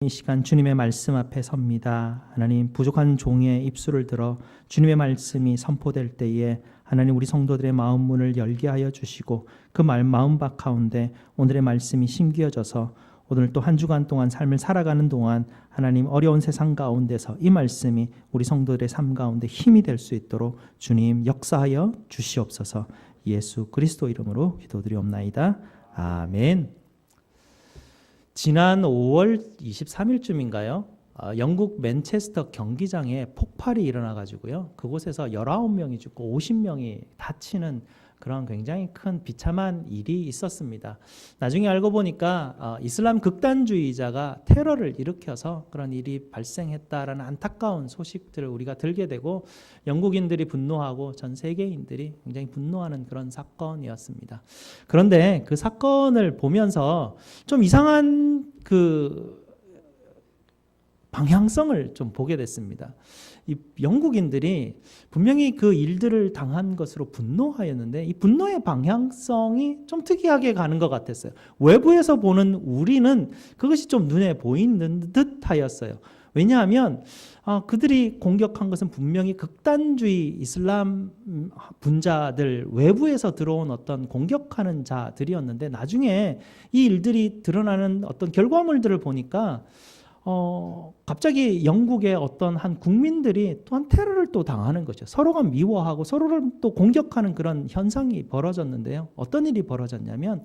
이 시간 주님의 말씀 앞에 섭니다. 하나님, 부족한 종의 입술을 들어 주님의 말씀이 선포될 때에 하나님, 우리 성도들의 마음 문을 열게 하여 주시고 그 마음밭 가운데 오늘의 말씀이 심기어져서 오늘 또 한 주간 동안 삶을 살아가는 동안 하나님, 어려운 세상 가운데서 이 말씀이 우리 성도들의 삶 가운데 힘이 될 수 있도록 주님 역사하여 주시옵소서. 예수 그리스도 이름으로 기도드리옵나이다. 아멘. 지난 5월 23일쯤인가요? 영국 맨체스터 경기장에 폭발이 일어나가지고요. 그곳에서 19명이 죽고 50명이 다치는 그런 굉장히 큰 비참한 일이 있었습니다. 나중에 알고 보니까 이슬람 극단주의자가 테러를 일으켜서 그런 일이 발생했다라는 안타까운 소식들을 우리가 들게 되고 영국인들이 분노하고 전 세계인들이 굉장히 분노하는 그런 사건이었습니다. 그런데 그 사건을 보면서 좀 이상한 그 방향성을 좀 보게 됐습니다. 이 영국인들이 분명히 그 일들을 당한 것으로 분노하였는데 이 분노의 방향성이 좀 특이하게 가는 것 같았어요. 외부에서 보는 우리는 그것이 좀 눈에 보이는 듯 하였어요. 왜냐하면 그들이 공격한 것은 분명히 극단주의 이슬람 분자들, 외부에서 들어온 어떤 공격하는 자들이었는데 나중에 이 일들이 드러나는 어떤 결과물들을 보니까 갑자기 영국의 어떤 한 국민들이 또한 테러를 또 당하는 거죠. 서로가 미워하고 서로를 또 공격하는 그런 현상이 벌어졌는데요. 어떤 일이 벌어졌냐면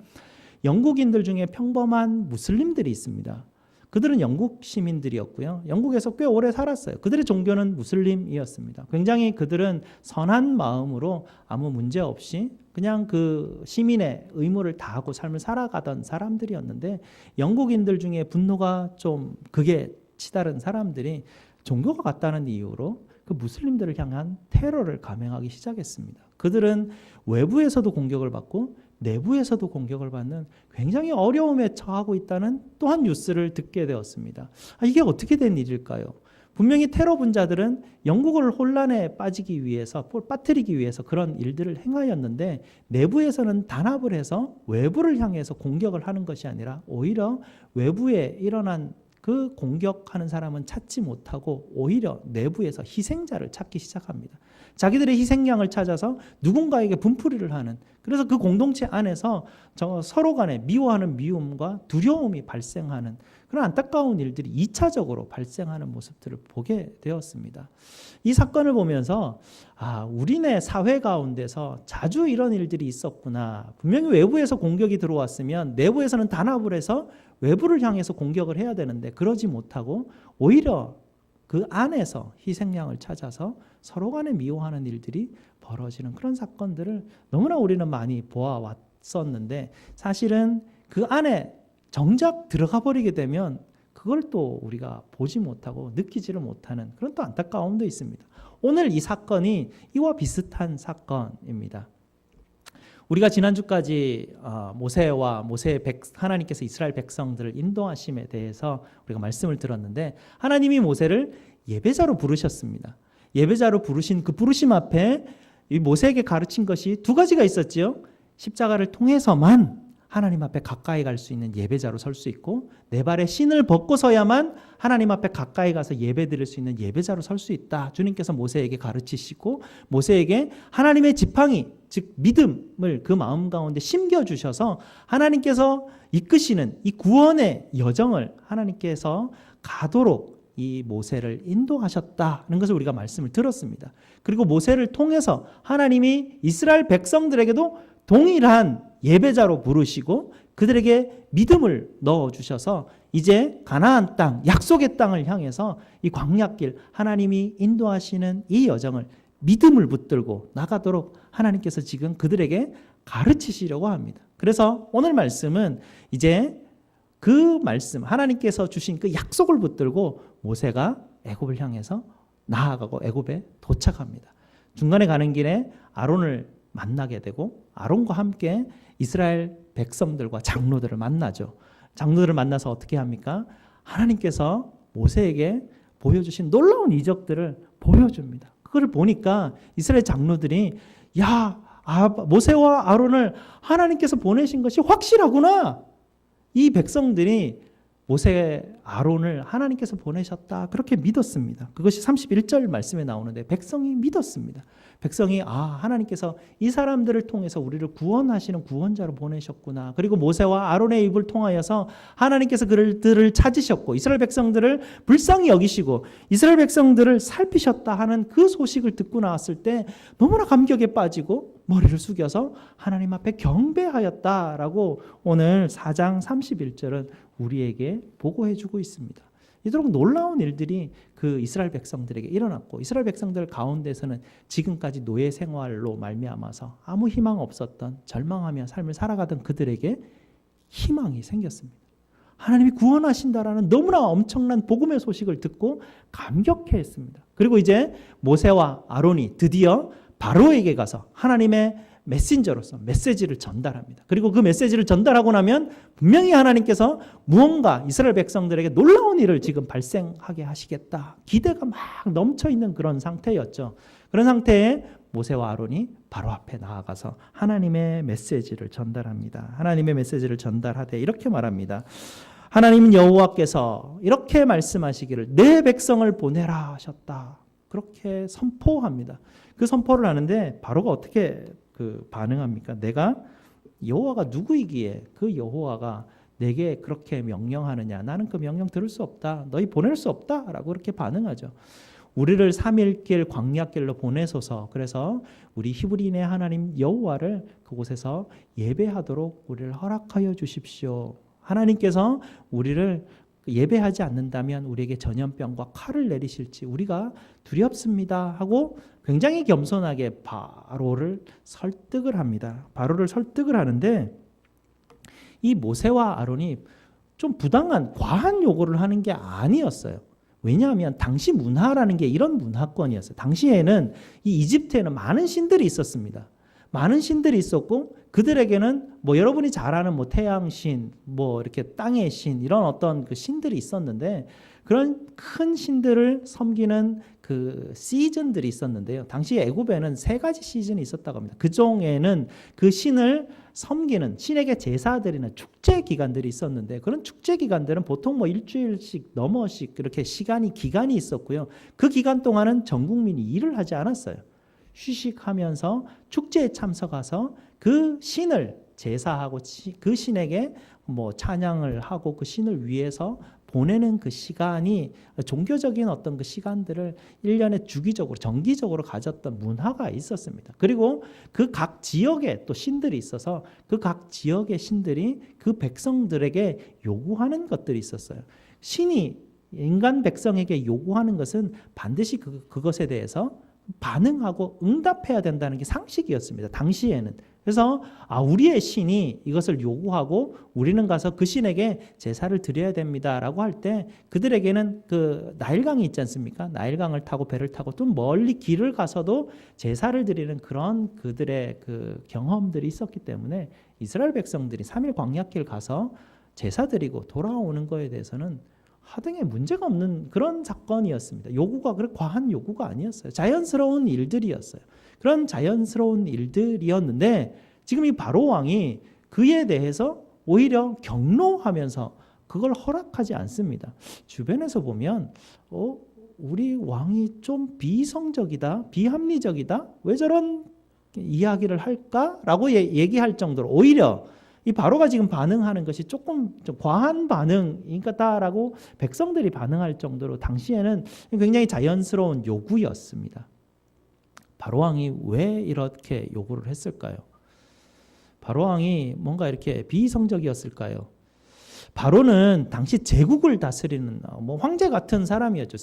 영국인들 중에 평범한 무슬림들이 있습니다. 그들은 영국 시민들이었고요. 영국에서 꽤 오래 살았어요. 그들의 종교는 무슬림이었습니다. 굉장히 그들은 선한 마음으로 아무 문제 없이 그냥 그 시민의 의무를 다하고 삶을 살아가던 사람들이었는데 영국인들 중에 분노가 좀 극에 치달은 사람들이 종교가 같다는 이유로 그 무슬림들을 향한 테러를 감행하기 시작했습니다. 그들은 외부에서도 공격을 받고 내부에서도 공격을 받는 굉장히 어려움에 처하고 있다는 또한 뉴스를 듣게 되었습니다. 이게 어떻게 된 일일까요? 분명히 테러 분자들은 영국을 혼란에 빠뜨리기 위해서 그런 일들을 행하였는데 내부에서는 단합을 해서 외부를 향해서 공격을 하는 것이 아니라 오히려 외부에 일어난 그 공격하는 사람은 찾지 못하고 오히려 내부에서 희생자를 찾기 시작합니다. 자기들의 희생양을 찾아서 누군가에게 분풀이를 하는, 그래서 그 공동체 안에서 서로 간에 미워하는 미움과 두려움이 발생하는 그런 안타까운 일들이 2차적으로 발생하는 모습들을 보게 되었습니다. 이 사건을 보면서 우리네 사회 가운데서 자주 이런 일들이 있었구나. 분명히 외부에서 공격이 들어왔으면 내부에서는 단합을 해서 외부를 향해서 공격을 해야 되는데 그러지 못하고 오히려 그 안에서 희생양을 찾아서 서로 간에 미워하는 일들이 벌어지는 그런 사건들을 너무나 우리는 많이 보아왔었는데 사실은 그 안에 정작 들어가 버리게 되면 그걸 또 우리가 보지 못하고 느끼지를 못하는 그런 또 안타까움도 있습니다. 오늘 이 사건이 이와 비슷한 사건입니다. 우리가 지난주까지 모세와 하나님께서 이스라엘 백성들을 인도하심에 대해서 우리가 말씀을 들었는데 하나님이 모세를 예배자로 부르셨습니다. 예배자로 부르신 그 부르심 앞에 이 모세에게 가르친 것이 두 가지가 있었지요. 십자가를 통해서만 하나님 앞에 가까이 갈 수 있는 예배자로 설 수 있고 내 발에 신을 벗고 서야만 하나님 앞에 가까이 가서 예배 드릴 수 있는 예배자로 설 수 있다. 주님께서 모세에게 가르치시고 모세에게 하나님의 지팡이 즉 믿음을 그 마음 가운데 심겨주셔서 하나님께서 이끄시는 이 구원의 여정을 하나님께서 가도록 이 모세를 인도하셨다는 것을 우리가 말씀을 들었습니다. 그리고 모세를 통해서 하나님이 이스라엘 백성들에게도 동일한 예배자로 부르시고 그들에게 믿음을 넣어주셔서 이제 가나안 땅, 약속의 땅을 향해서 이 광야길 하나님이 인도하시는 이 여정을 믿음을 붙들고 나가도록 하나님께서 지금 그들에게 가르치시려고 합니다. 그래서 오늘 말씀은 이제 그 말씀, 하나님께서 주신 그 약속을 붙들고 모세가 애굽을 향해서 나아가고 애굽에 도착합니다. 중간에 가는 길에 아론을 만나게 되고 아론과 함께 이스라엘 백성들과 장로들을 만나죠. 장로들을 만나서 어떻게 합니까? 하나님께서 모세에게 보여주신 놀라운 이적들을 보여줍니다. 그걸 보니까 이스라엘 장로들이 모세와 아론을 하나님께서 보내신 것이 확실하구나. 이 백성들이 모세 아론을 하나님께서 보내셨다 그렇게 믿었습니다. 그것이 31절 말씀에 나오는데 백성이 믿었습니다. 백성이 하나님께서 이 사람들을 통해서 우리를 구원하시는 구원자로 보내셨구나. 그리고 모세와 아론의 입을 통하여서 하나님께서 그들을 찾으셨고 이스라엘 백성들을 불쌍히 여기시고 이스라엘 백성들을 살피셨다 하는 그 소식을 듣고 나왔을 때 너무나 감격에 빠지고 머리를 숙여서 하나님 앞에 경배하였다라고 오늘 4장 31절은 우리에게 보고해주고 있습니다. 이토록 놀라운 일들이 그 이스라엘 백성들에게 일어났고 이스라엘 백성들 가운데서는 지금까지 노예 생활로 말미암아서 아무 희망 없었던 절망하며 삶을 살아가던 그들에게 희망이 생겼습니다. 하나님이 구원하신다라는 너무나 엄청난 복음의 소식을 듣고 감격해했습니다. 그리고 이제 모세와 아론이 드디어 바로에게 가서 하나님의 메신저로서 메시지를 전달합니다. 그리고 그 메시지를 전달하고 나면 분명히 하나님께서 무언가 이스라엘 백성들에게 놀라운 일을 지금 발생하게 하시겠다. 기대가 막 넘쳐 있는 그런 상태였죠. 그런 상태에 모세와 아론이 바로 앞에 나아가서 하나님의 메시지를 전달합니다. 하나님의 메시지를 전달하되 이렇게 말합니다. 하나님 여호와께서 이렇게 말씀하시기를 내 백성을 보내라 하셨다. 그렇게 선포합니다. 그 선포를 하는데 바로가 어떻게 반응합니까? 내가 여호와가 누구이기에 그 여호와가 내게 그렇게 명령하느냐? 나는 그 명령 들을 수 없다. 너희 보낼 수 없다라고 그렇게 반응하죠. 우리를 3일길 광야길로 보내소서. 그래서 우리 히브리인의 하나님 여호와를 그곳에서 예배하도록 우리를 허락하여 주십시오. 하나님께서 우리를 예배하지 않는다면 우리에게 전염병과 칼을 내리실지 우리가 두렵습니다 하고 굉장히 겸손하게 바로를 설득을 합니다. 바로를 설득을 하는데 이 모세와 아론이 좀 부당한 과한 요구를 하는 게 아니었어요. 왜냐하면 당시 문화라는 게 이런 문화권이었어요. 당시에는 이 이집트에는 많은 신들이 있었습니다. 많은 신들이 있었고 그들에게는 여러분이 잘 아는 태양신, 이렇게 땅의 신 이런 어떤 그 신들이 있었는데 그런 큰 신들을 섬기는 그 시즌들이 있었는데요. 당시 애굽에는 3가지 시즌이 있었다고 합니다. 그 중에는 그 신을 섬기는 신에게 제사 드리는 축제 기간들이 있었는데 그런 축제 기간들은 보통 일주일씩 넘어씩 그렇게 기간이 있었고요. 그 기간 동안은 전 국민이 일을 하지 않았어요. 휴식하면서 축제에 참석해서 그 신을 제사하고 그 신에게 찬양을 하고 그 신을 위해서 보내는 그 시간이 종교적인 어떤 그 시간들을 1년에 주기적으로 정기적으로 가졌던 문화가 있었습니다. 그리고 그 각 지역에 또 신들이 있어서 그 각 지역의 신들이 그 백성들에게 요구하는 것들이 있었어요. 신이 인간 백성에게 요구하는 것은 반드시 그것에 대해서 반응하고 응답해야 된다는 게 상식이었습니다. 당시에는. 그래서 우리의 신이 이것을 요구하고 우리는 가서 그 신에게 제사를 드려야 됩니다라고 할 때 그들에게는 그 나일강이 있지 않습니까? 나일강을 타고 배를 타고 좀 멀리 길을 가서도 제사를 드리는 그런 그들의 그 경험들이 있었기 때문에 이스라엘 백성들이 3일 광야길 가서 제사 드리고 돌아오는 거에 대해서는 하등의 문제가 없는 그런 사건이었습니다. 요구가 그렇게 과한 요구가 아니었어요. 자연스러운 일들이었어요. 그런 자연스러운 일들이었는데 지금 이 바로 왕이 그에 대해서 오히려 경로하면서 그걸 허락하지 않습니다. 주변에서 보면 우리 왕이 좀 비이성적이다, 비합리적이다, 왜 저런 이야기를 할까라고 얘기할 정도로 오히려 이 바로가 지금 반응하는 것이 조금 좀 과한 반응이다라고 백성들이 반응할 정도로 당시에는 굉장히 자연스러운 요구였습니다. 바로 왕이 왜 이렇게 요구를 했을까요? 바로 왕이 뭔가 이렇게 비이성적이었을까요? 바로는 당시 제국을 다스리는 황제 같은 사람이었죠.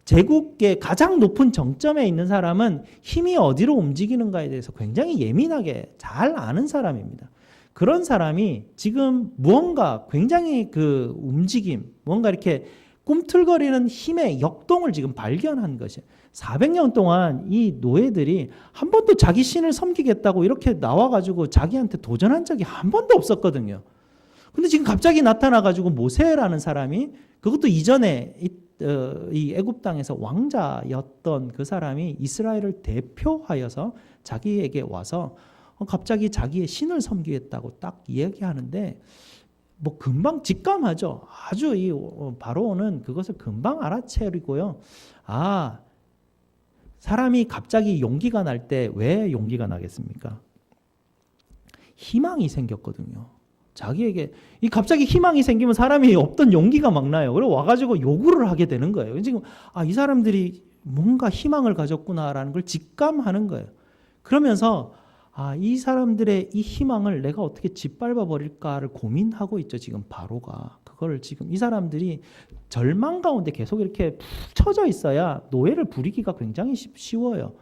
제국의 가장 높은 정점에 있는 사람은 힘이 어디로 움직이는가에 대해서 굉장히 예민하게 잘 아는 사람입니다. 그런 사람이 지금 무언가 굉장히 그 움직임, 뭔가 이렇게 꿈틀거리는 힘의 역동을 지금 발견한 것이에요. 400년 동안 이 노예들이 한 번도 자기 신을 섬기겠다고 이렇게 나와가지고 자기한테 도전한 적이 한 번도 없었거든요. 근데 지금 갑자기 나타나가지고 모세라는 사람이 그것도 이전에 이 애굽 땅에서 왕자였던 그 사람이 이스라엘을 대표하여서 자기에게 와서 갑자기 자기의 신을 섬기겠다고 딱 이야기하는데 뭐 금방 직감하죠. 아주 이 바로는 그것을 금방 알아채리고요. 아, 사람이 갑자기 용기가 날 때 왜 용기가 나겠습니까? 희망이 생겼거든요. 자기에게 이 갑자기 희망이 생기면 사람이 없던 용기가 막 나요. 그리고 와가지고 요구를 하게 되는 거예요. 지금 이 사람들이 뭔가 희망을 가졌구나라는 걸 직감하는 거예요. 그러면서 이 사람들의 이 희망을 내가 어떻게 짓밟아 버릴까를 고민하고 있죠. 지금 바로가 그거를 지금 이 사람들이 절망 가운데 계속 이렇게 푹 처져 있어야 노예를 부리기가 굉장히 쉬워요.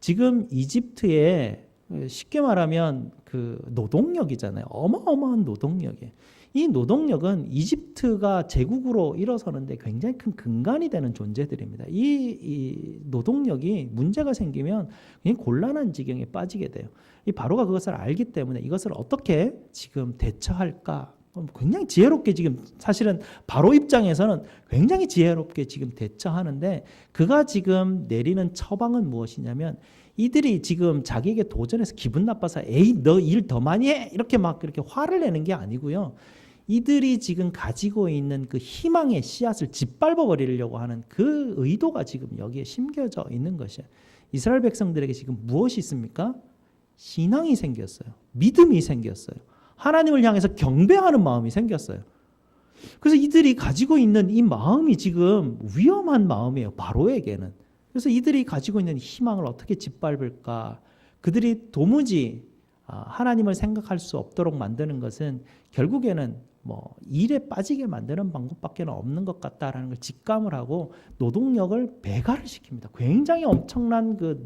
지금 이집트에 쉽게 말하면 그 노동력이잖아요. 어마어마한 노동력이에요. 이 노동력은 이집트가 제국으로 일어서는데 굉장히 큰 근간이 되는 존재들입니다. 이 노동력이 문제가 생기면 굉장히 곤란한 지경에 빠지게 돼요. 이 바로가 그것을 알기 때문에 이것을 어떻게 지금 대처할까? 굉장히 지혜롭게 지금 사실은 바로 입장에서는 굉장히 지혜롭게 지금 대처하는데 그가 지금 내리는 처방은 무엇이냐면 이들이 지금 자기에게 도전해서 기분 나빠서 에이 너 일 더 많이 해 이렇게 막 그렇게 화를 내는 게 아니고요. 이들이 지금 가지고 있는 그 희망의 씨앗을 짓밟아 버리려고 하는 그 의도가 지금 여기에 심겨져 있는 것이에요. 이스라엘 백성들에게 지금 무엇이 있습니까? 신앙이 생겼어요. 믿음이 생겼어요. 하나님을 향해서 경배하는 마음이 생겼어요. 그래서 이들이 가지고 있는 이 마음이 지금 위험한 마음이에요. 바로에게는. 그래서 이들이 가지고 있는 희망을 어떻게 짓밟을까? 그들이 도무지 하나님을 생각할 수 없도록 만드는 것은 결국에는 뭐 일에 빠지게 만드는 방법밖에 없는 것 같다라는 걸 직감을 하고 노동력을 배가를 시킵니다. 굉장히 엄청난 그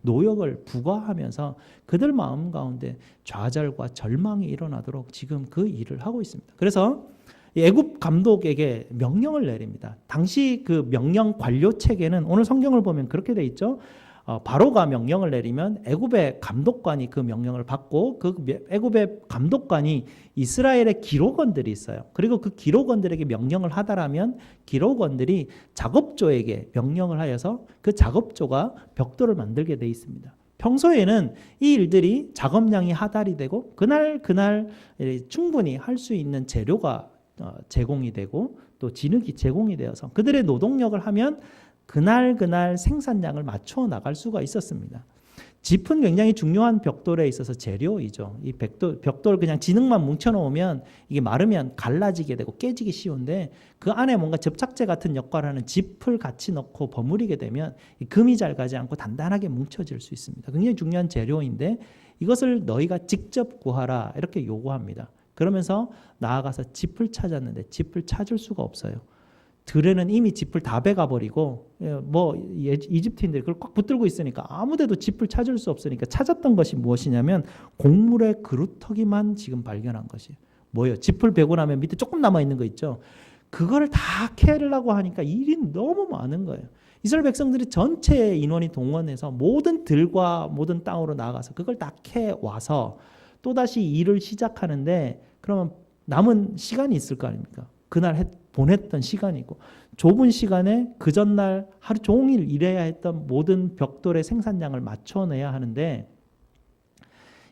노역을 부과하면서 그들 마음 가운데 좌절과 절망이 일어나도록 지금 그 일을 하고 있습니다. 그래서 애굽 감독에게 명령을 내립니다. 당시 그 명령 관료 체계는 오늘 성경을 보면 그렇게 돼 있죠. 바로가 명령을 내리면 애굽의 감독관이 그 명령을 받고 그 애굽의 감독관이 이스라엘의 기록원들이 있어요. 그리고 그 기록원들에게 명령을 하다라면 기록원들이 작업조에게 명령을 하여서 그 작업조가 벽돌을 만들게 돼 있습니다. 평소에는 이 일들이 작업량이 하달이 되고 그날 충분히 할 수 있는 재료가 제공이 되고 또 진흙이 제공이 되어서 그들의 노동력을 하면 그날 생산량을 맞춰 나갈 수가 있었습니다. 짚은 굉장히 중요한 벽돌에 있어서 재료이죠. 이 벽돌 그냥 진흙만 뭉쳐놓으면 이게 마르면 갈라지게 되고 깨지기 쉬운데 그 안에 뭔가 접착제 같은 역할을 하는 짚을 같이 넣고 버무리게 되면 금이 잘 가지 않고 단단하게 뭉쳐질 수 있습니다. 굉장히 중요한 재료인데 이것을 너희가 직접 구하라 이렇게 요구합니다. 그러면서 나아가서 짚을 찾았는데 짚을 찾을 수가 없어요. 들에는 이미 짚을 다 베가버리고 이집트인들이 그걸 꽉 붙들고 있으니까 아무데도 짚을 찾을 수 없으니까 찾았던 것이 무엇이냐면 곡물의 그루터기만 지금 발견한 것이에요. 뭐예요? 짚을 베고 나면 밑에 조금 남아있는 거 있죠. 그걸 다 캐려고 하니까 일이 너무 많은 거예요. 이스라엘 백성들이 전체 인원이 동원해서 모든 들과 모든 땅으로 나가서 그걸 다 캐와서 또다시 일을 시작하는데 그러면 남은 시간이 있을 거 아닙니까? 그날 보냈던 시간이고 좁은 시간에 그 전날 하루 종일 일해야 했던 모든 벽돌의 생산량을 맞춰내야 하는데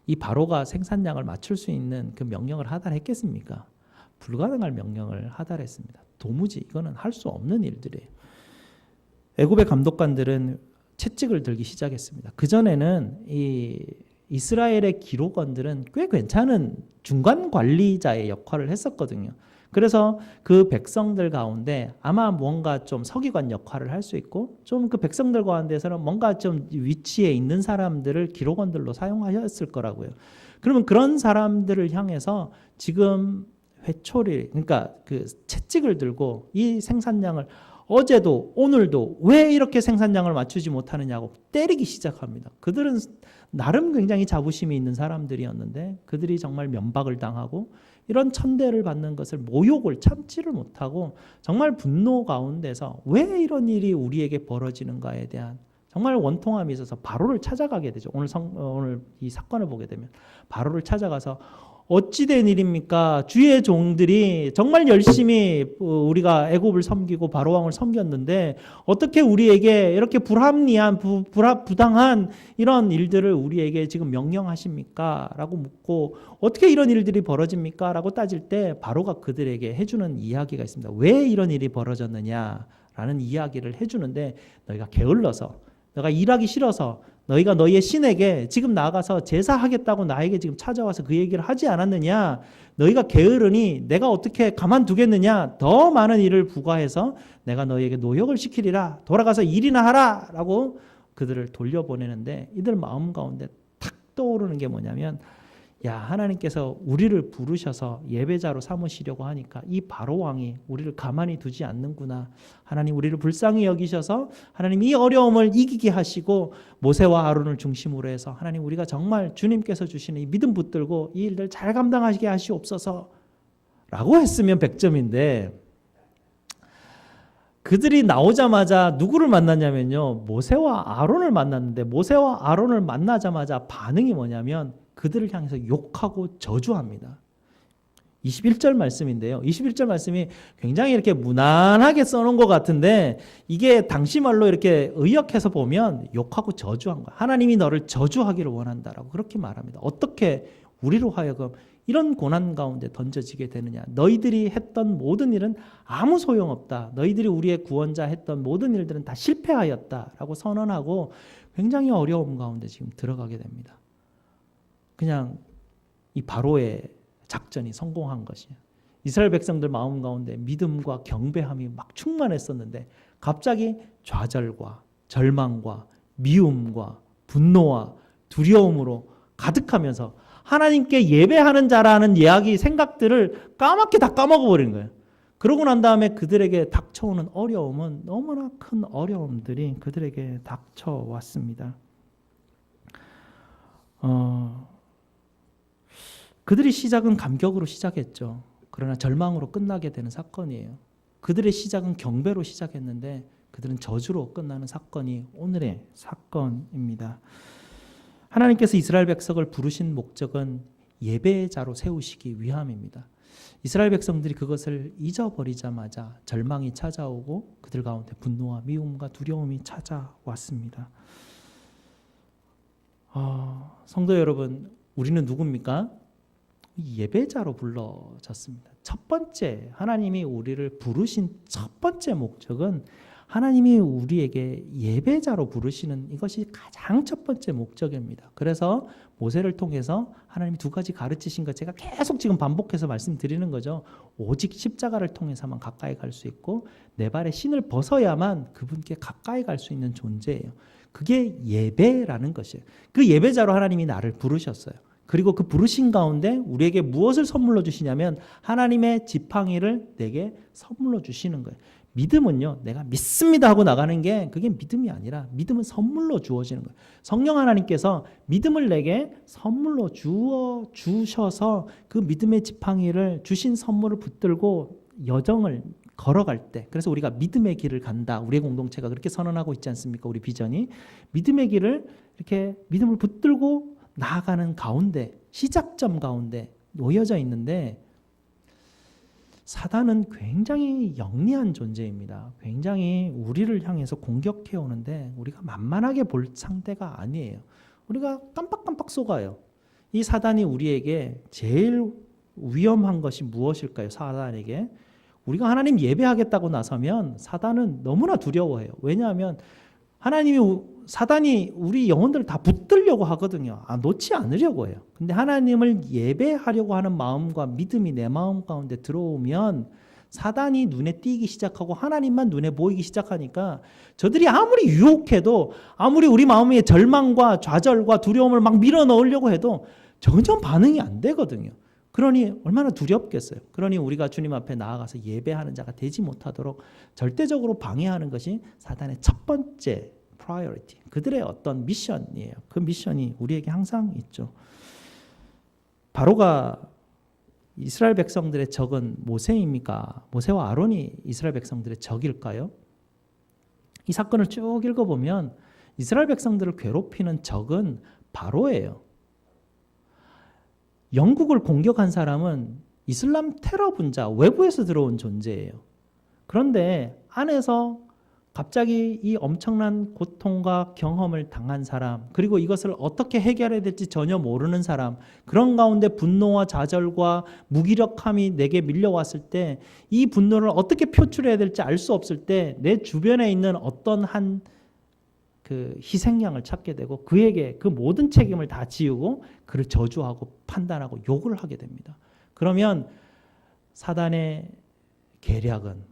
이 바로가 생산량을 맞출 수 있는 그 명령을 하달했겠습니까? 불가능할 명령을 하달했습니다. 도무지 이거는 할 수 없는 일들이에요. 애굽의 감독관들은 채찍을 들기 시작했습니다. 그전에는 이 이스라엘의 기록원들은 꽤 괜찮은 중간 관리자의 역할을 했었거든요. 그래서 그 백성들 가운데 아마 뭔가 좀 서기관 역할을 할 수 있고 좀 그 백성들 가운데서는 뭔가 좀 위치에 있는 사람들을 기록원들로 사용하셨을 거라고요. 그러면 그런 사람들을 향해서 지금 회초리 그러니까 그 채찍을 들고 이 생산량을 어제도 오늘도 왜 이렇게 생산량을 맞추지 못하느냐고 때리기 시작합니다. 그들은 나름 굉장히 자부심이 있는 사람들이었는데 그들이 정말 면박을 당하고 이런 천대를 받는 것을 모욕을 참지를 못하고 정말 분노 가운데서 왜 이런 일이 우리에게 벌어지는가에 대한 정말 원통함이 있어서 바로를 찾아가게 되죠. 오늘 이 사건을 보게 되면 바로를 찾아가서 어찌 된 일입니까? 주의 종들이 정말 열심히 우리가 애굽을 섬기고 바로 왕을 섬겼는데 어떻게 우리에게 이렇게 불합리한 부당한 이런 일들을 우리에게 지금 명령하십니까? 라고 묻고 어떻게 이런 일들이 벌어집니까? 라고 따질 때 바로가 그들에게 해주는 이야기가 있습니다. 왜 이런 일이 벌어졌느냐? 라는 이야기를 해주는데 너희가 게을러서 너가 일하기 싫어서 너희가 너희의 신에게 지금 나아가서 제사하겠다고 나에게 지금 찾아와서 그 얘기를 하지 않았느냐? 너희가 게으르니 내가 어떻게 가만두겠느냐? 더 많은 일을 부과해서 내가 너희에게 노역을 시키리라. 돌아가서 일이나 하라. 라고 그들을 돌려보내는데 이들 마음 가운데 탁 떠오르는 게 뭐냐면 야, 하나님께서 우리를 부르셔서 예배자로 삼으시려고 하니까 이 바로 왕이 우리를 가만히 두지 않는구나. 하나님 우리를 불쌍히 여기셔서 하나님 이 어려움을 이기게 하시고 모세와 아론을 중심으로 해서 하나님 우리가 정말 주님께서 주시는 이 믿음 붙들고 이 일들 잘 감당하시게 하시옵소서 라고 했으면 100점인데 그들이 나오자마자 누구를 만났냐면요. 모세와 아론을 만났는데 모세와 아론을 만나자마자 반응이 뭐냐면 그들을 향해서 욕하고 저주합니다. 21절 말씀인데요. 21절 말씀이 굉장히 이렇게 무난하게 써놓은 것 같은데 이게 당시 말로 이렇게 의역해서 보면 욕하고 저주한 거야. 하나님이 너를 저주하기를 원한다라고 그렇게 말합니다. 어떻게 우리로 하여금 이런 고난 가운데 던져지게 되느냐. 너희들이 했던 모든 일은 아무 소용없다. 너희들이 우리의 구원자 했던 모든 일들은 다 실패하였다라고 선언하고 굉장히 어려움 가운데 지금 들어가게 됩니다. 그냥 이 바로의 작전이 성공한 것이에요. 이스라엘 백성들 마음 가운데 믿음과 경배함이 막 충만했었는데 갑자기 좌절과 절망과 미움과 분노와 두려움으로 가득하면서 하나님께 예배하는 자라는 이야기 생각들을 까맣게 다 까먹어버린 거예요. 그러고 난 다음에 그들에게 닥쳐오는 어려움은 너무나 큰 어려움들이 그들에게 닥쳐왔습니다. 그들의 시작은 감격으로 시작했죠. 그러나 절망으로 끝나게 되는 사건이에요. 그들의 시작은 경배로 시작했는데 그들은 저주로 끝나는 사건이 오늘의 사건입니다. 하나님께서 이스라엘 백성을 부르신 목적은 예배자로 세우시기 위함입니다. 이스라엘 백성들이 그것을 잊어버리자마자 절망이 찾아오고 그들 가운데 분노와 미움과 두려움이 찾아왔습니다. 성도 여러분, 우리는 누굽니까? 예배자로 불러졌습니다. 첫 번째, 하나님이 우리를 부르신 첫 번째 목적은 하나님이 우리에게 예배자로 부르시는 이것이 가장 첫 번째 목적입니다. 그래서 모세를 통해서 하나님이 두 가지 가르치신 것 제가 계속 지금 반복해서 말씀드리는 거죠. 오직 십자가를 통해서만 가까이 갈 수 있고 내 발에 신을 벗어야만 그분께 가까이 갈 수 있는 존재예요. 그게 예배라는 것이에요. 그 예배자로 하나님이 나를 부르셨어요. 그리고 그 부르신 가운데 우리에게 무엇을 선물로 주시냐면 하나님의 지팡이를 내게 선물로 주시는 거예요. 믿음은요, 내가 믿습니다 하고 나가는 게 그게 믿음이 아니라 믿음은 선물로 주어지는 거예요. 성령 하나님께서 믿음을 내게 선물로 주셔서 그 믿음의 지팡이를 주신 선물을 붙들고 여정을 걸어갈 때, 그래서 우리가 믿음의 길을 간다. 우리의 공동체가 그렇게 선언하고 있지 않습니까? 우리 비전이 믿음의 길을 이렇게 믿음을 붙들고 나아가는 가운데, 시작점 가운데 놓여져 있는데 사단은 굉장히 영리한 존재입니다. 굉장히 우리를 향해서 공격해 오는데 우리가 만만하게 볼 상대가 아니에요. 우리가 깜빡깜빡 속아요. 이 사단이 우리에게 제일 위험한 것이 무엇일까요? 사단에게 우리가 하나님 예배하겠다고 나서면 사단은 너무나 두려워해요. 왜냐하면 사단이 우리 영혼들을 다 붙들려고 하거든요. 놓지 않으려고 해요. 근데 하나님을 예배하려고 하는 마음과 믿음이 내 마음 가운데 들어오면 사단이 눈에 띄기 시작하고 하나님만 눈에 보이기 시작하니까 저들이 아무리 유혹해도 아무리 우리 마음에 절망과 좌절과 두려움을 막 밀어넣으려고 해도 전혀 반응이 안 되거든요. 그러니 얼마나 두렵겠어요. 그러니 우리가 주님 앞에 나아가서 예배하는 자가 되지 못하도록 절대적으로 방해하는 것이 사단의 첫 번째 priority, 그들의 어떤 미션이에요. 그 미션이 우리에게 항상 있죠. 바로가 이스라엘 백성들의 적은 모세입니까? 모세와 아론이 이스라엘 백성들의 적일까요? 이 사건을 쭉 읽어보면 이스라엘 백성들을 괴롭히는 적은 바로예요. 영국을 공격한 사람은 이슬람 테러 분자, 외부에서 들어온 존재예요. 그런데 안에서 갑자기 이 엄청난 고통과 경험을 당한 사람, 그리고 이것을 어떻게 해결해야 될지 전혀 모르는 사람, 그런 가운데 분노와 좌절과 무기력함이 내게 밀려왔을 때 이 분노를 어떻게 표출해야 될지 알 수 없을 때 내 주변에 있는 어떤 한 그 희생양을 찾게 되고 그에게 그 모든 책임을 다 지우고 그를 저주하고 판단하고 욕을 하게 됩니다. 그러면 사단의 계략은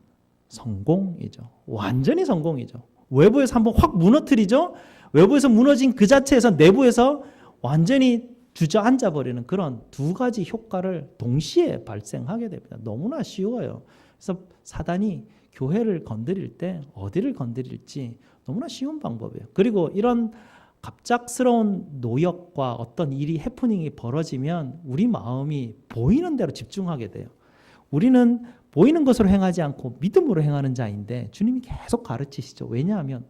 성공이죠. 완전히 성공이죠. 외부에서 한번 확 무너뜨리죠. 외부에서 무너진 그 자체에서 내부에서 완전히 주저앉아 버리는 그런 두 가지 효과를 동시에 발생하게 됩니다. 너무나 쉬워요. 그래서 사단이 교회를 건드릴 때 어디를 건드릴지 너무나 쉬운 방법이에요. 그리고 이런 갑작스러운 노역과 어떤 일이 해프닝이 벌어지면 우리 마음이 보이는 대로 집중하게 돼요. 우리는 보이는 것으로 행하지 않고 믿음으로 행하는 자인데 주님이 계속 가르치시죠. 왜냐하면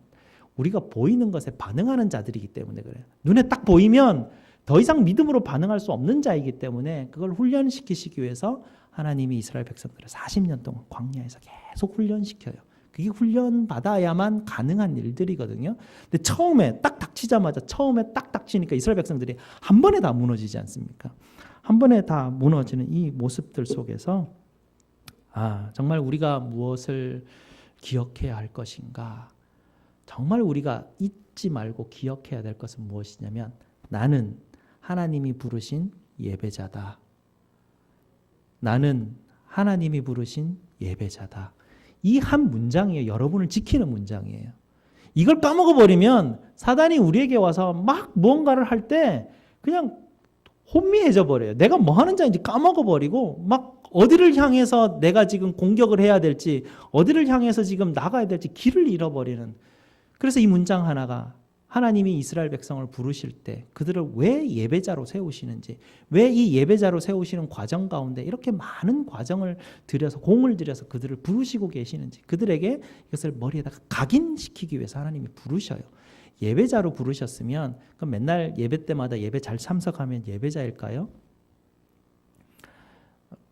우리가 보이는 것에 반응하는 자들이기 때문에 그래요. 눈에 딱 보이면 더 이상 믿음으로 반응할 수 없는 자이기 때문에 그걸 훈련시키시기 위해서 하나님이 이스라엘 백성들을 40년 동안 광야에서 계속 훈련시켜요. 그게 훈련받아야만 가능한 일들이거든요. 근데 처음에 딱 닥치자마자 처음에 딱 닥치니까 이스라엘 백성들이 한 번에 다 무너지지 않습니까? 한 번에 다 무너지는 이 모습들 속에서 정말 우리가 무엇을 기억해야 할 것인가? 정말 우리가 잊지 말고 기억해야 될 것은 무엇이냐면 나는 하나님이 부르신 예배자다. 나는 하나님이 부르신 예배자다. 이 한 문장이에요. 여러분을 지키는 문장이에요. 이걸 까먹어버리면 사단이 우리에게 와서 막 무언가를 할 때 그냥 혼미해져 버려요. 내가 뭐 하는 자인지 까먹어버리고 막 어디를 향해서 내가 지금 공격을 해야 될지 어디를 향해서 지금 나가야 될지 길을 잃어버리는. 그래서 이 문장 하나가 하나님이 이스라엘 백성을 부르실 때 그들을 왜 예배자로 세우시는지, 왜 이 예배자로 세우시는 과정 가운데 이렇게 많은 과정을 들여서 공을 들여서 그들을 부르시고 계시는지, 그들에게 이것을 머리에다가 각인시키기 위해서 하나님이 부르셔요. 예배자로 부르셨으면 그럼 맨날 예배 때마다 예배 잘 참석하면 예배자일까요?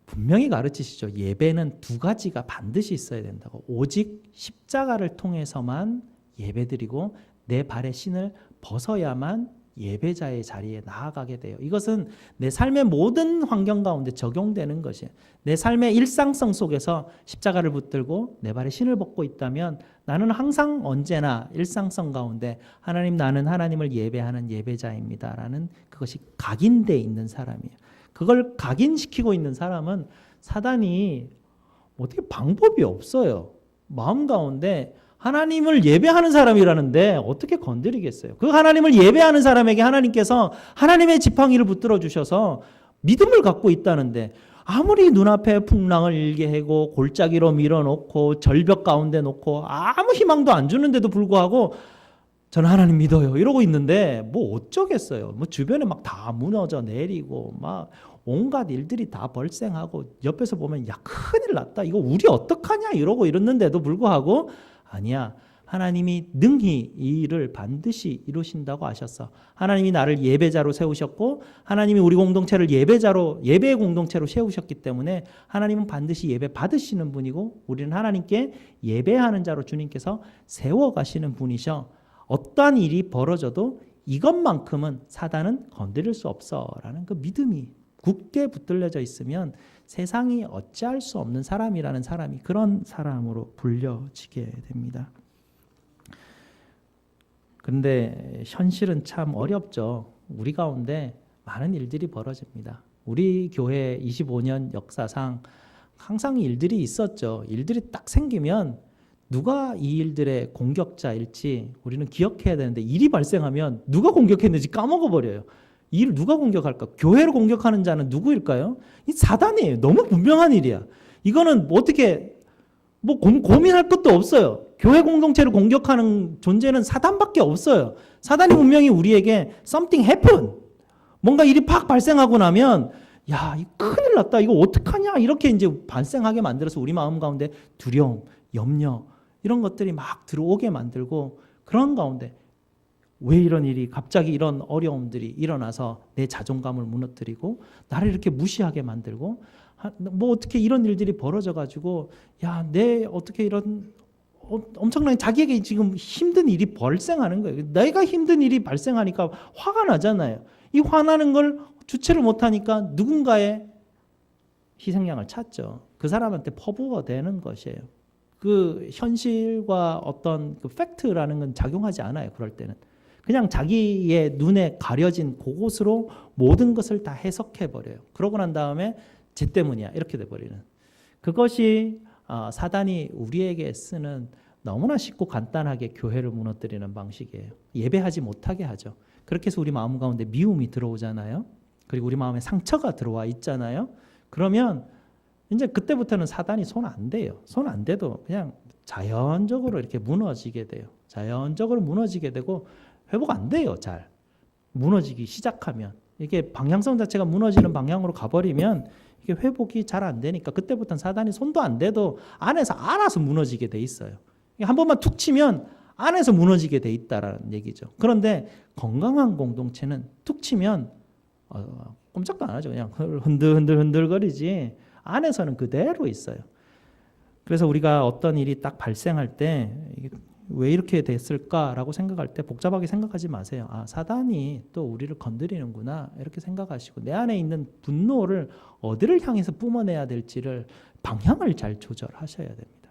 분명히 가르치시죠. 예배는 두 가지가 반드시 있어야 된다고. 오직 십자가를 통해서만 예배드리고 내 발의 신을 벗어야만 예배자의 자리에 나아가게 돼요. 이것은 내 삶의 모든 환경 가운데 적용되는 것이에요. 내 삶의 일상성 속에서 십자가를 붙들고 내 발에 신을 벗고 있다면 나는 항상 언제나 일상성 가운데 하나님, 나는 하나님을 예배하는 예배자입니다 라는 그것이 각인되어 있는 사람이에요. 그걸 각인시키고 있는 사람은 사단이 어떻게 방법이 없어요. 마음 가운데 하나님을 예배하는 사람이라는데 어떻게 건드리겠어요? 그 하나님을 예배하는 사람에게 하나님께서 하나님의 지팡이를 붙들어 주셔서 믿음을 갖고 있다는데 아무리 눈앞에 풍랑을 일게 하고 골짜기로 밀어놓고 절벽 가운데 놓고 아무 희망도 안 주는데도 불구하고 저는 하나님 믿어요 이러고 있는데 뭐 어쩌겠어요. 뭐 주변에 막 다 무너져 내리고 막 온갖 일들이 다 발생하고 옆에서 보면 야 큰일 났다 이거 우리 어떡하냐 이러고 이랬는데도 불구하고 아니야. 하나님이 능히 이 일을 반드시 이루신다고 하셨어. 하나님이 나를 예배자로 세우셨고 하나님이 우리 공동체를 예배의 공동체로 세우셨기 때문에 하나님은 반드시 예배 받으시는 분이고 우리는 하나님께 예배하는 자로 주님께서 세워가시는 분이셔. 어떠한 일이 벌어져도 이것만큼은 사단은 건드릴 수 없어 라는 그 믿음이 굳게 붙들려져 있으면 세상이 어찌할 수 없는 사람이라는 사람이 그런 사람으로 불려지게 됩니다. 그런데 현실은 참 어렵죠. 우리 가운데 많은 일들이 벌어집니다. 우리 교회 25년 역사상 항상 일들이 있었죠. 일들이 딱 생기면 누가 이 일들의 공격자일지 우리는 기억해야 되는데 일이 발생하면 누가 공격했는지 까먹어버려요. 이 일을 누가 공격할까? 교회를 공격하는 자는 누구일까요? 이 사단이에요. 너무 분명한 일이야. 이거는 어떻게 고민할 것도 없어요. 교회 공동체를 공격하는 존재는 사단밖에 없어요. 사단이 분명히 우리에게 something happen, 뭔가 일이 팍 발생하고 나면 야, 이 큰일 났다. 이거 어떡하냐? 이렇게 이제 발생하게 만들어서 우리 마음 가운데 두려움, 염려 이런 것들이 막 들어오게 만들고 그런 가운데 왜 이런 일이 갑자기 이런 어려움들이 일어나서 내 자존감을 무너뜨리고 나를 이렇게 무시하게 만들고 뭐 어떻게 이런 일들이 벌어져 가지고 야, 내 어떻게 이런 엄청나게 자기에게 지금 힘든 일이 발생하는 거예요. 내가 힘든 일이 발생하니까 화가 나잖아요. 이 화나는 걸 주체를 못하니까 누군가의 희생양을 찾죠. 그 사람한테 퍼부어 대는 것이에요. 그 현실과 어떤 그 팩트라는 건 작용하지 않아요. 그럴 때는 그냥 자기의 눈에 가려진 그곳으로 모든 것을 다 해석해 버려요. 그러고 난 다음에 쟤 때문이야 이렇게 돼 버리는. 그것이 사단이 우리에게 쓰는 너무나 쉽고 간단하게 교회를 무너뜨리는 방식이에요. 예배하지 못하게 하죠. 그렇게 해서 우리 마음 가운데 미움이 들어오잖아요. 그리고 우리 마음에 상처가 들어와 있잖아요. 그러면 이제 그때부터는 사단이 손 안 대요. 손 안 대도 그냥 자연적으로 이렇게 무너지게 돼요. 자연적으로 무너지게 되고 회복 안 돼요. 잘 무너지기 시작하면 이게 방향성 자체가 무너지는 방향으로 가버리면 이게 회복이 잘 안 되니까 그때부터는 사단이 손도 안 대도 안에서 알아서 무너지게 돼 있어요. 한 번만 툭 치면 안에서 무너지게 돼 있다라는 얘기죠. 그런데 건강한 공동체는 툭 치면 꼼짝도 안 하죠. 그냥 흔들거리지 안에서는 그대로 있어요. 그래서 우리가 어떤 일이 딱 발생할 때 왜 이렇게 됐을까라고 생각할 때 복잡하게 생각하지 마세요. 사단이 또 우리를 건드리는구나 이렇게 생각하시고 내 안에 있는 분노를 어디를 향해서 뿜어내야 될지를 방향을 잘 조절하셔야 됩니다.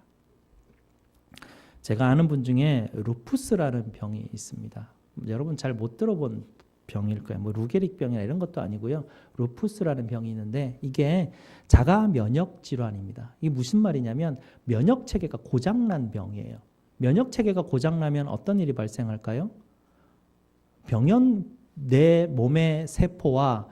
제가 아는 분 중에 루푸스라는 병이 있습니다. 여러분 잘 못 들어본 병일 거예요. 뭐 루게릭 병이나 이런 것도 아니고요. 루푸스라는 병이 있는데 이게 자가 면역 질환입니다. 이게 무슨 말이냐면 면역 체계가 고장난 병이에요. 면역 체계가 고장나면 어떤 일이 발생할까요? 내 몸의 세포와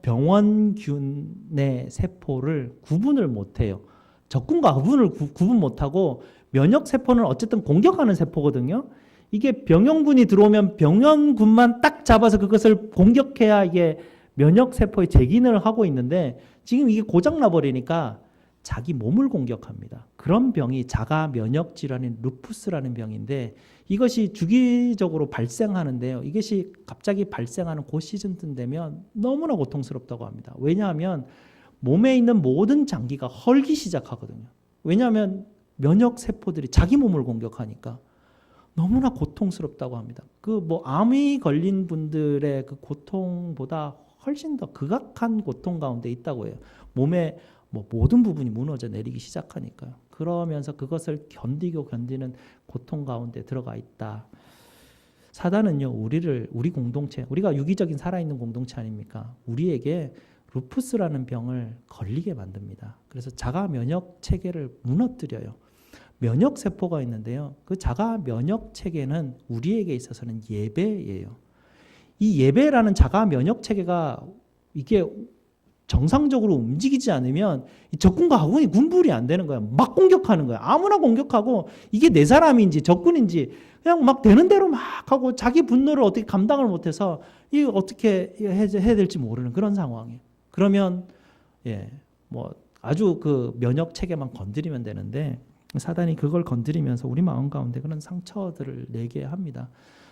병원균의 세포를 구분을 못해요. 적군과 구분을 구분 못하고 면역 세포는 어쨌든 공격하는 세포거든요. 이게 병원균이 들어오면 병원균만 딱 잡아서 그것을 공격해야 이게 면역 세포의 재기능을 하고 있는데 지금 이게 고장나 버리니까 자기 몸을 공격합니다. 그런 병이 자가 면역 질환인 루푸스라는 병인데 이것이 주기적으로 발생하는데요. 이것이 갑자기 발생하는 그 시즌쯤 되면 너무나 고통스럽다고 합니다. 왜냐하면 몸에 있는 모든 장기가 헐기 시작하거든요. 왜냐하면 면역 세포들이 자기 몸을 공격하니까 너무나 고통스럽다고 합니다. 암이 걸린 분들의 그 고통보다 훨씬 더 극악한 고통 가운데 있다고 해요. 몸의 모든 부분이 무너져 내리기 시작하니까요. 그러면서 그것을 견디는 고통 가운데 들어가 있다. 사단은요, 우리 공동체, 우리가 유기적인 살아있는 공동체 아닙니까? 우리에게 루푸스라는 병을 걸리게 만듭니다. 그래서 자가 면역 체계를 무너뜨려요. 면역 세포가 있는데요. 그 자가 면역 체계는 우리에게 있어서는 예배예요. 이 예배라는 자가 면역 체계가 이게 정상적으로 움직이지 않으면 적군과 아군이 군분이 안 되는 거야. 막 공격하는 거야. 아무나 공격하고 이게 내 사람인지 적군인지 그냥 막 되는 대로 막 하고 자기 분노를 어떻게 감당을 못해서 이 어떻게 해야 될지 모르는 그런 상황이에요. 그러면 아주 그 면역 체계만 건드리면 되는데 사단이 그걸 건드리면서 우리 마음 가운데 그런 상처들을 내게 합니다.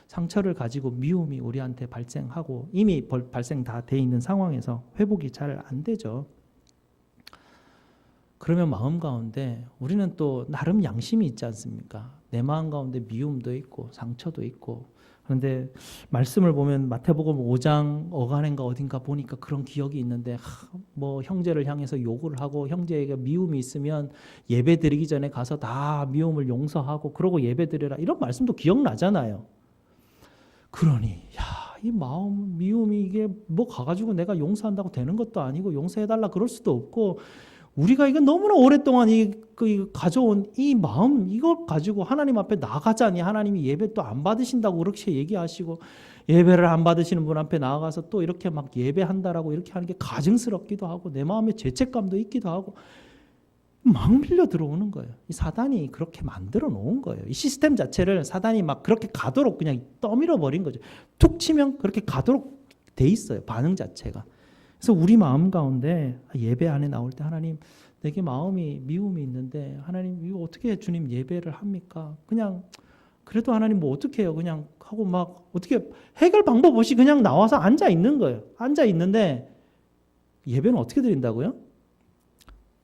상처를 가지고 미움이 우리한테 발생하고 이미 발생 다 돼 있는 상황에서 회복이 잘 안 되죠. 그러면 마음 가운데 우리는 또 나름 양심이 있지 않습니까? 내 마음 가운데 미움도 있고 상처도 있고 그런데 말씀을 보면 마태복음 5장 어간인가 어딘가 보니까 그런 기억이 있는데 형제를 향해서 욕을 하고 형제에게 미움이 있으면 예배 드리기 전에 가서 다 미움을 용서하고 그러고 예배 드려라 이런 말씀도 기억나잖아요. 그러니 이 마음 미움이 이게 가가지고 내가 용서한다고 되는 것도 아니고 용서해달라 그럴 수도 없고 우리가 이거 너무나 오랫동안 가져온 이 마음 이걸 가지고 하나님 앞에 나가자니 하나님이 예배 또 안 받으신다고 그렇게 얘기하시고 예배를 안 받으시는 분 앞에 나가서 또 이렇게 막 예배한다라고 이렇게 하는 게 가증스럽기도 하고 내 마음에 죄책감도 있기도 하고 막 밀려 들어오는 거예요. 이 사단이 그렇게 만들어 놓은 거예요. 이 시스템 자체를 사단이 막 그렇게 가도록 그냥 떠밀어 버린 거죠. 툭 치면 그렇게 가도록 돼 있어요. 반응 자체가. 그래서 우리 마음 가운데 예배 안에 나올 때 하나님 내게 미움이 있는데 하나님 이거 어떻게 주님 예배를 합니까? 그냥 그래도 하나님 뭐 어떻게 해요? 그냥 하고 막 어떻게 해결 방법 없이 그냥 나와서 앉아 있는 거예요. 앉아 있는데 예배는 어떻게 드린다고요?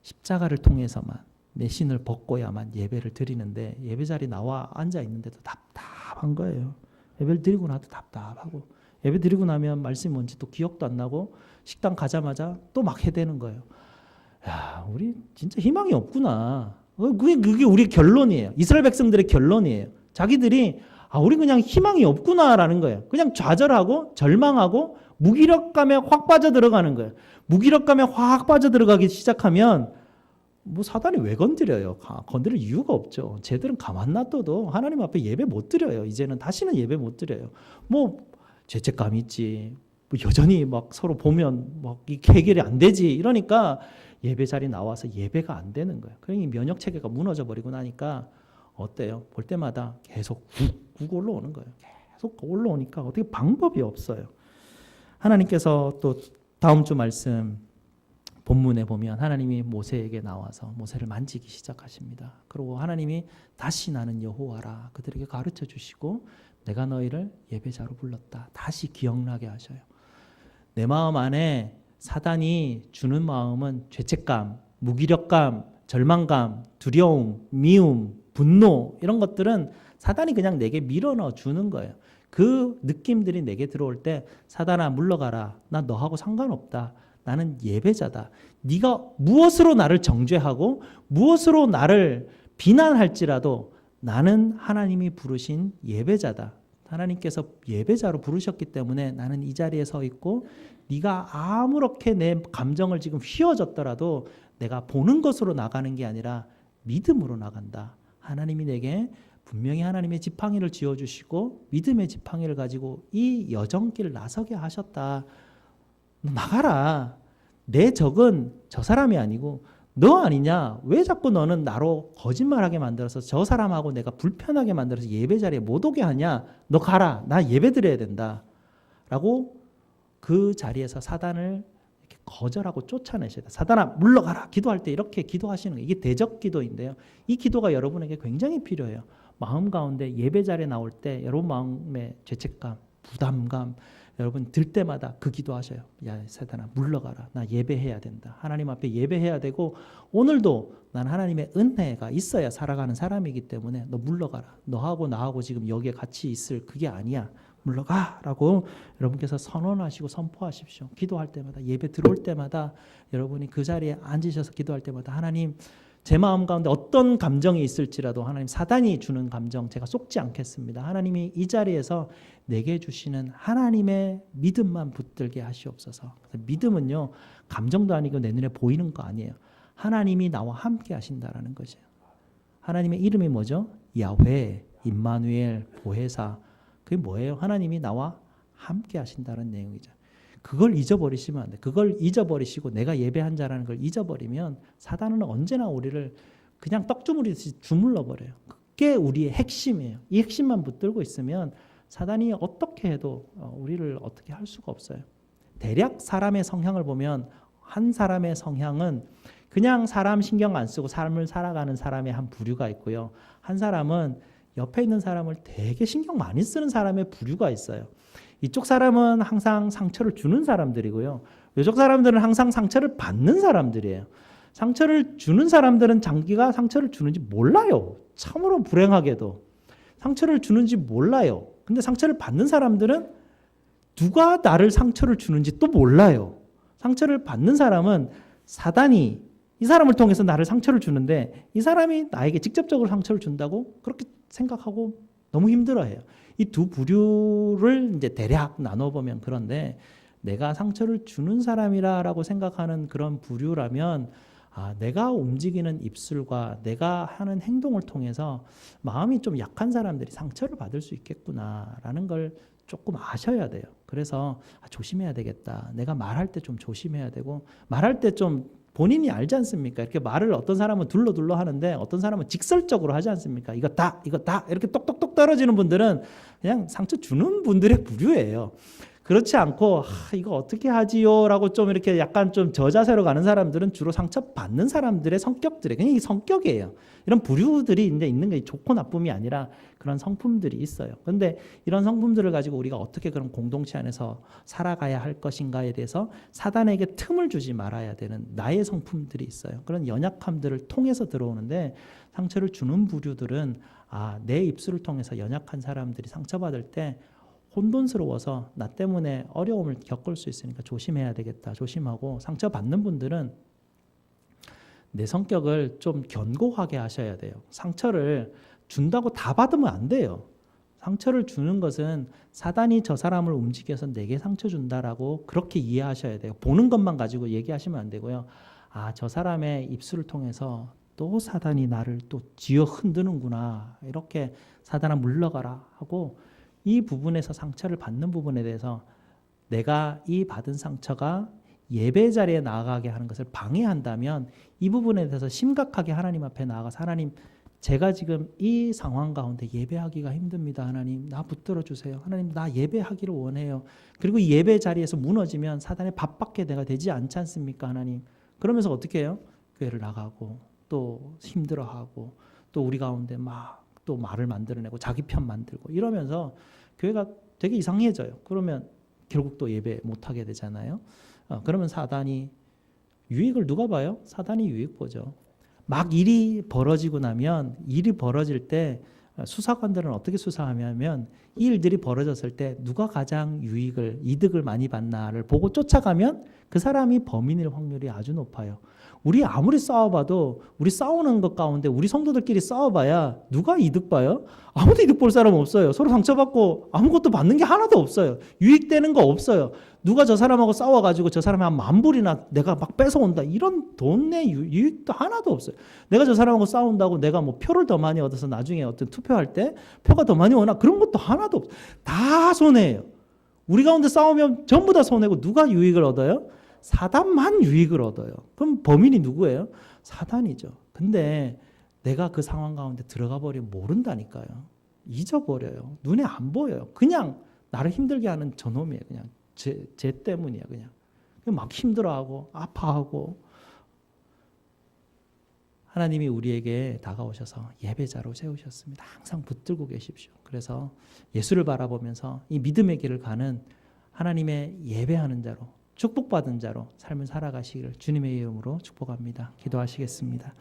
십자가를 통해서만 내 신을 벗고야만 예배를 드리는데 예배 자리 나와 앉아 있는데도 답답한 거예요. 예배를 드리고 나도 답답하고 예배 드리고 나면 말씀이 뭔지 또 기억도 안 나고 식당 가자마자 또 막 해대는 거예요. 야, 우리 진짜 희망이 없구나. 그게 우리 결론이에요. 이스라엘 백성들의 결론이에요. 자기들이 우리 그냥 희망이 없구나라는 거예요. 그냥 좌절하고 절망하고 무기력감에 확 빠져들어가는 거예요. 무기력감에 확 빠져들어가기 시작하면 뭐 사단이 왜 건드려요? 건드릴 이유가 없죠. 쟤들은 가만 놔둬도 하나님 앞에 예배 못 드려요. 이제는 다시는 예배 못 드려요. 뭐 죄책감이 있지. 뭐 여전히 막 서로 보면 막 이게 해결이 안 되지. 이러니까 예배 자리 나와서 예배가 안 되는 거예요. 그러니 면역 체계가 무너져 버리고 나니까 어때요? 볼 때마다 계속 훅 올라오는 거예요. 계속 올라오니까 어떻게 방법이 없어요. 하나님께서 또 다음 주 말씀 본문에 보면 하나님이 모세에게 나와서 모세를 만지기 시작하십니다. 그리고 하나님이 다시 나는 여호와라 그들에게 가르쳐 주시고 내가 너희를 예배자로 불렀다. 다시 기억나게 하셔요. 내 마음 안에 사단이 주는 마음은 죄책감, 무기력감, 절망감, 두려움, 미움, 분노 이런 것들은 사단이 그냥 내게 밀어넣어 주는 거예요. 그 느낌들이 내게 들어올 때 사단아 물러가라. 나 너하고 상관없다. 나는 예배자다. 네가 무엇으로 나를 정죄하고 무엇으로 나를 비난할지라도 나는 하나님이 부르신 예배자다. 하나님께서 예배자로 부르셨기 때문에 나는 이 자리에 서 있고 네가 아무렇게 내 감정을 지금 휘어졌더라도 내가 보는 것으로 나가는 게 아니라 믿음으로 나간다. 하나님이 내게 분명히 하나님의 지팡이를 쥐어주시고 믿음의 지팡이를 가지고 이 여정길 나서게 하셨다. 나가라. 내 적은 저 사람이 아니고 너 아니냐? 왜 자꾸 너는 나로 거짓말하게 만들어서 저 사람하고 내가 불편하게 만들어서 예배 자리에 못 오게 하냐? 너 가라. 나 예배 드려야 된다. 라고 그 자리에서 사단을 이렇게 거절하고 쫓아내셔야 돼. 사단아 물러가라. 기도할 때 이렇게 기도하시는 거예요. 이게 대적 기도인데요. 이 기도가 여러분에게 굉장히 필요해요. 마음 가운데 예배 자리에 나올 때 여러분 마음의 죄책감, 부담감 여러분 들 때마다 그 기도하셔요. 야 사단아 물러가라. 나 예배해야 된다. 하나님 앞에 예배해야 되고 오늘도 난 하나님의 은혜가 있어야 살아가는 사람이기 때문에 너 물러가라. 너하고 나하고 지금 여기에 같이 있을 그게 아니야. 물러가라고 여러분께서 선언하시고 선포하십시오. 기도할 때마다 예배 들어올 때마다 여러분이 그 자리에 앉으셔서 기도할 때마다 하나님 제 마음 가운데 어떤 감정이 있을지라도 하나님 사단이 주는 감정 제가 쏟지 않겠습니다. 하나님이 이 자리에서 내게 주시는 하나님의 믿음만 붙들게 하시옵소서. 믿음은요 감정도 아니고 내 눈에 보이는 거 아니에요. 하나님이 나와 함께 하신다라는 거죠. 하나님의 이름이 뭐죠? 야훼, 임마누엘, 보혜사. 그게 뭐예요? 하나님이 나와 함께 하신다는 내용이죠. 그걸 잊어버리시면 안 돼. 그걸 잊어버리시고 내가 예배한 자라는 걸 잊어버리면 사단은 언제나 우리를 그냥 떡주무리듯이 주물러 버려요. 그게 우리의 핵심이에요. 이 핵심만 붙들고 있으면 사단이 어떻게 해도 우리를 어떻게 할 수가 없어요. 대략 사람의 성향을 보면 한 사람의 성향은 그냥 사람 신경 안 쓰고 삶을 살아가는 사람의 한 부류가 있고요. 한 사람은 옆에 있는 사람을 되게 신경 많이 쓰는 사람의 부류가 있어요. 이쪽 사람은 항상 상처를 주는 사람들이고요. 이쪽 사람들은 항상 상처를 받는 사람들이에요. 상처를 주는 사람들은 자기가 상처를 주는지 몰라요. 참으로 불행하게도. 상처를 주는지 몰라요. 근데 상처를 받는 사람들은 누가 나를 상처를 주는지 또 몰라요. 상처를 받는 사람은 사단이 이 사람을 통해서 나를 상처를 주는데 이 사람이 나에게 직접적으로 상처를 준다고 그렇게 생각하고 너무 힘들어해요. 이 두 부류를 이제 대략 나눠보면 그런데 내가 상처를 주는 사람이라고 생각하는 그런 부류라면 내가 움직이는 입술과 내가 하는 행동을 통해서 마음이 좀 약한 사람들이 상처를 받을 수 있겠구나라는 걸 조금 아셔야 돼요. 그래서 조심해야 되겠다. 내가 말할 때 좀 조심해야 되고 말할 때 좀 본인이 알지 않습니까? 이렇게 말을 어떤 사람은 둘러둘러 하는데 어떤 사람은 직설적으로 하지 않습니까? 이거 다 이렇게 똑똑똑 떨어지는 분들은 그냥 상처 주는 분들의 부류예요. 그렇지 않고 이거 어떻게 하지요라고 좀 이렇게 약간 좀 저자세로 가는 사람들은 주로 상처받는 사람들의 성격들이 그냥 이 성격이에요. 이런 부류들이 이제 있는 게 좋고 나쁨이 아니라 그런 성품들이 있어요. 그런데 이런 성품들을 가지고 우리가 어떻게 그런 공동체 안에서 살아가야 할 것인가에 대해서 사단에게 틈을 주지 말아야 되는 나의 성품들이 있어요. 그런 연약함들을 통해서 들어오는데 상처를 주는 부류들은 내 입술을 통해서 연약한 사람들이 상처받을 때 혼돈스러워서 나 때문에 어려움을 겪을 수 있으니까 조심해야 되겠다. 조심하고 상처받는 분들은 내 성격을 좀 견고하게 하셔야 돼요. 상처를 준다고 다 받으면 안 돼요. 상처를 주는 것은 사단이 저 사람을 움직여서 내게 상처 준다라고 그렇게 이해하셔야 돼요. 보는 것만 가지고 얘기하시면 안 되고요. 저 사람의 입술을 통해서 또 사단이 나를 또 쥐어 흔드는구나. 이렇게 사단아 물러가라 하고 이 부분에서 상처를 받는 부분에 대해서 내가 이 받은 상처가 예배 자리에 나아가게 하는 것을 방해한다면 이 부분에 대해서 심각하게 하나님 앞에 나아가서 하나님 제가 지금 이 상황 가운데 예배하기가 힘듭니다. 하나님 나 붙들어 주세요. 하나님 나 예배하기를 원해요. 그리고 이 예배 자리에서 무너지면 사단의 밥밖에 내가 되지 않지 않습니까? 하나님. 그러면서 어떻게 해요? 교회를 나가고 또 힘들어하고 또 우리 가운데 막 또 말을 만들어내고 자기 편 만들고 이러면서 교회가 되게 이상해져요. 그러면 결국 또 예배 못하게 되잖아요. 그러면 사단이 유익을 누가 봐요? 사단이 유익 보죠. 막 일이 벌어지고 나면 일이 벌어질 때 수사관들은 어떻게 수사하냐면 이 일들이 벌어졌을 때 누가 가장 이득을 많이 받나를 보고 쫓아가면 그 사람이 범인일 확률이 아주 높아요. 우리 아무리 싸워봐도 우리 싸우는 것 가운데 우리 성도들끼리 싸워봐야 누가 이득 봐요? 아무도 이득 볼 사람 없어요. 서로 상처받고 아무것도 받는 게 하나도 없어요. 유익되는 거 없어요. 누가 저 사람하고 싸워가지고 저 사람이 한 10,000불이나 내가 막 뺏어온다. 이런 돈의 유익도 하나도 없어요. 내가 저 사람하고 싸운다고 내가 뭐 표를 더 많이 얻어서 나중에 어떤 투표할 때 표가 더 많이 오나 그런 것도 하나도 없어요. 다 손해예요. 우리 가운데 싸우면 전부 다 손해고 누가 유익을 얻어요? 사단만 유익을 얻어요. 그럼 범인이 누구예요? 사단이죠. 근데 내가 그 상황 가운데 들어가 버리면 모른다니까요. 잊어버려요. 눈에 안 보여요. 그냥 나를 힘들게 하는 저놈이에요. 그냥 쟤 때문이야. 그냥 막 힘들어하고 아파하고 하나님이 우리에게 다가오셔서 예배자로 세우셨습니다. 항상 붙들고 계십시오. 그래서 예수를 바라보면서 이 믿음의 길을 가는 하나님의 예배하는 자로 축복받은 자로 삶을 살아가시기를 주님의 이름으로 축복합니다. 기도하시겠습니다.